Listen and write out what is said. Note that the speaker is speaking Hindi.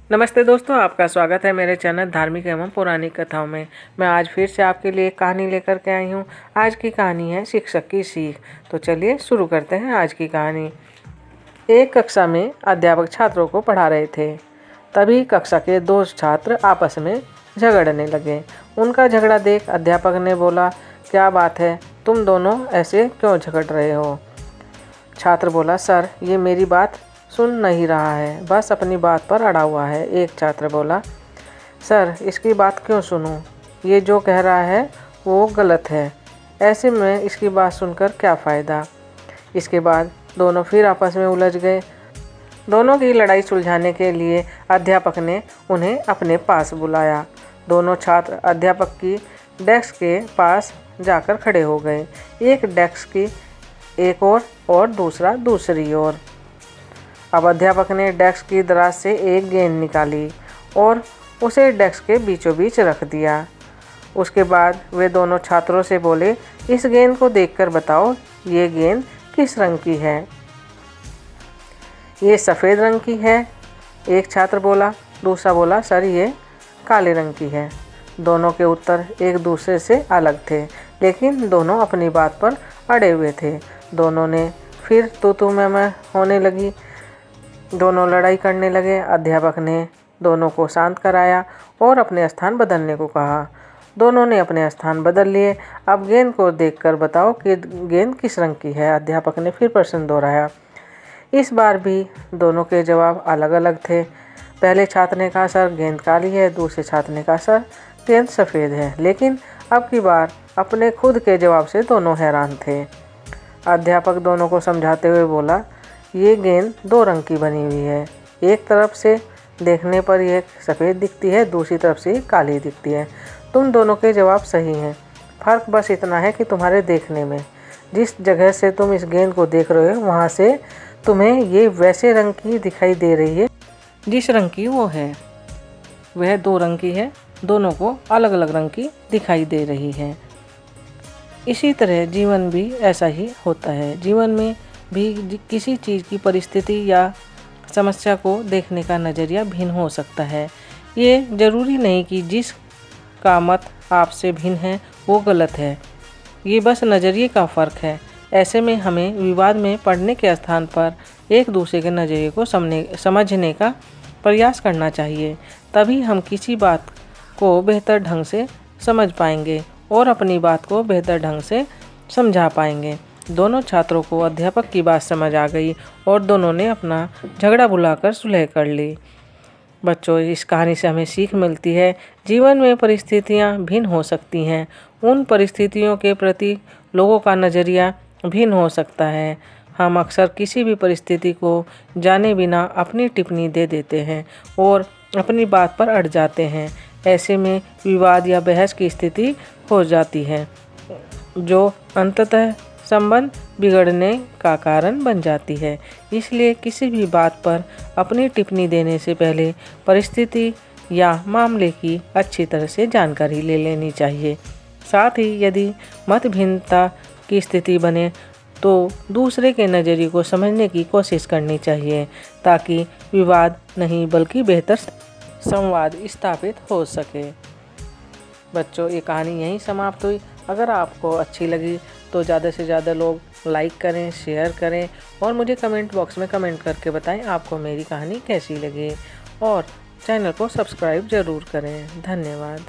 नमस्ते दोस्तों, आपका स्वागत है मेरे चैनल धार्मिक एवं पौराणिक कथाओं में। मैं आज फिर से आपके लिए एक कहानी लेकर के आई हूँ। आज की कहानी है शिक्षक की सीख। तो चलिए शुरू करते हैं आज की कहानी। एक कक्षा में अध्यापक छात्रों को पढ़ा रहे थे। तभी कक्षा के दो छात्र आपस में झगड़ने लगे। उनका झगड़ा देख अध्यापक ने बोला, क्या बात है, तुम दोनों ऐसे क्यों झगड़ रहे हो? छात्र बोला, सर ये मेरी बात सुन नहीं रहा है, बस अपनी बात पर अड़ा हुआ है। एक छात्र बोला, सर इसकी बात क्यों सुनूं? ये जो कह रहा है वो गलत है, ऐसे में इसकी बात सुनकर क्या फ़ायदा? इसके बाद दोनों फिर आपस में उलझ गए। दोनों की लड़ाई सुलझाने के लिए अध्यापक ने उन्हें अपने पास बुलाया। दोनों छात्र अध्यापक की डेस्क के पास जाकर खड़े हो गए। एक डेस्क की एक ओर और दूसरा दूसरी ओर। अब अध्यापक ने डेस्क की दराज से एक गेंद निकाली और उसे डेस्क के बीचों बीच रख दिया। उसके बाद वे दोनों छात्रों से बोले, इस गेंद को देखकर बताओ ये गेंद किस रंग की है? ये सफ़ेद रंग की है, एक छात्र बोला। दूसरा बोला, सर ये काले रंग की है। दोनों के उत्तर एक दूसरे से अलग थे, लेकिन दोनों अपनी बात पर अड़े हुए थे। दोनों ने फिर तू मैं होने लगी। दोनों लड़ाई करने लगे। अध्यापक ने दोनों को शांत कराया और अपने स्थान बदलने को कहा। दोनों ने अपने स्थान बदल लिए। अब गेंद को देखकर बताओ कि गेंद किस रंग की है? अध्यापक ने फिर प्रश्न दोहराया। इस बार भी दोनों के जवाब अलग अलग थे। पहले छात्र ने कहा, सर गेंद काली है। दूसरे छात्र ने कहा, सर गेंद सफ़ेद है। लेकिन अब की बार अपने खुद के जवाब से दोनों हैरान थे। अध्यापक दोनों को समझाते हुए बोला, ये गेंद दो रंग की बनी हुई है। एक तरफ से देखने पर यह सफ़ेद दिखती है, दूसरी तरफ से काली दिखती है। तुम दोनों के जवाब सही हैं। फ़र्क बस इतना है कि तुम्हारे देखने में। जिस जगह से तुम इस गेंद को देख रहे हो वहाँ से तुम्हें ये वैसे रंग की दिखाई दे रही है जिस रंग की वो है। वह दो रंग की है, दोनों को अलग अलग रंग की दिखाई दे रही है। इसी तरह जीवन भी ऐसा ही होता है। जीवन में भी किसी चीज़ की परिस्थिति या समस्या को देखने का नज़रिया भिन्न हो सकता है। ये ज़रूरी नहीं कि जिस का मत आपसे भिन्न है वो गलत है। ये बस नज़रिए का फ़र्क है। ऐसे में हमें विवाद में पड़ने के स्थान पर एक दूसरे के नज़रिए को समझने का प्रयास करना चाहिए। तभी हम किसी बात को बेहतर ढंग से समझ पाएंगे और अपनी बात को बेहतर ढंग से समझा पाएंगे। दोनों छात्रों को अध्यापक की बात समझ आ गई और दोनों ने अपना झगड़ा भुलाकर सुलह कर ली। बच्चों, इस कहानी से हमें सीख मिलती है, जीवन में परिस्थितियां भिन्न हो सकती हैं। उन परिस्थितियों के प्रति लोगों का नज़रिया भिन्न हो सकता है। हम अक्सर किसी भी परिस्थिति को जाने बिना अपनी टिप्पणी दे देते हैं और अपनी बात पर अड़ जाते हैं। ऐसे में विवाद या बहस की स्थिति हो जाती है, जो अंततः संबंध बिगड़ने का कारण बन जाती है। इसलिए किसी भी बात पर अपनी टिप्पणी देने से पहले परिस्थिति या मामले की अच्छी तरह से जानकारी ले लेनी चाहिए। साथ ही यदि मत भिन्नता की स्थिति बने तो दूसरे के नज़रिए को समझने की कोशिश करनी चाहिए, ताकि विवाद नहीं बल्कि बेहतर संवाद स्थापित हो सके। बच्चों, ये कहानी यहीं समाप्त हुई। अगर आपको अच्छी लगी तो ज़्यादा से ज़्यादा लोग लाइक करें, शेयर करें और मुझे कमेंट बॉक्स में कमेंट करके बताएं आपको मेरी कहानी कैसी लगी। और चैनल को सब्सक्राइब ज़रूर करें। धन्यवाद।